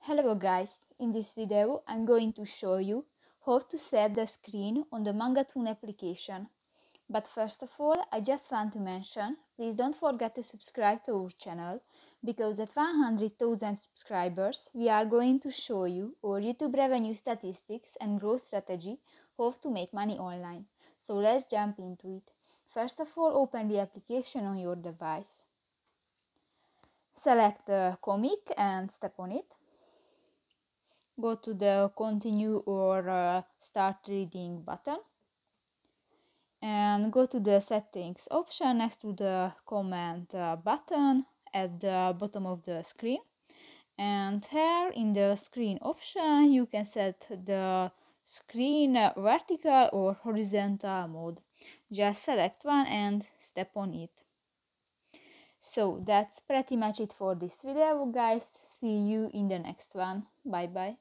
Hello guys, in this video I'm going to show you how to set the screen on the MangaTOON application. But first of all, I just want to mention, please don't forget to subscribe to our channel, because at 100,000 subscribers we are going to show you our YouTube revenue statistics and growth strategy, how to make money online. So let's jump into it. First of all, open the application on your device. Select the comic and step on it. Go to the continue or start reading button and go to the settings option next to the comment button at the bottom of the screen, and here in the screen option you can set the screen vertical or horizontal mode. Just select one and step on it. So that's pretty much it for this video guys. See you in the next one. Bye bye.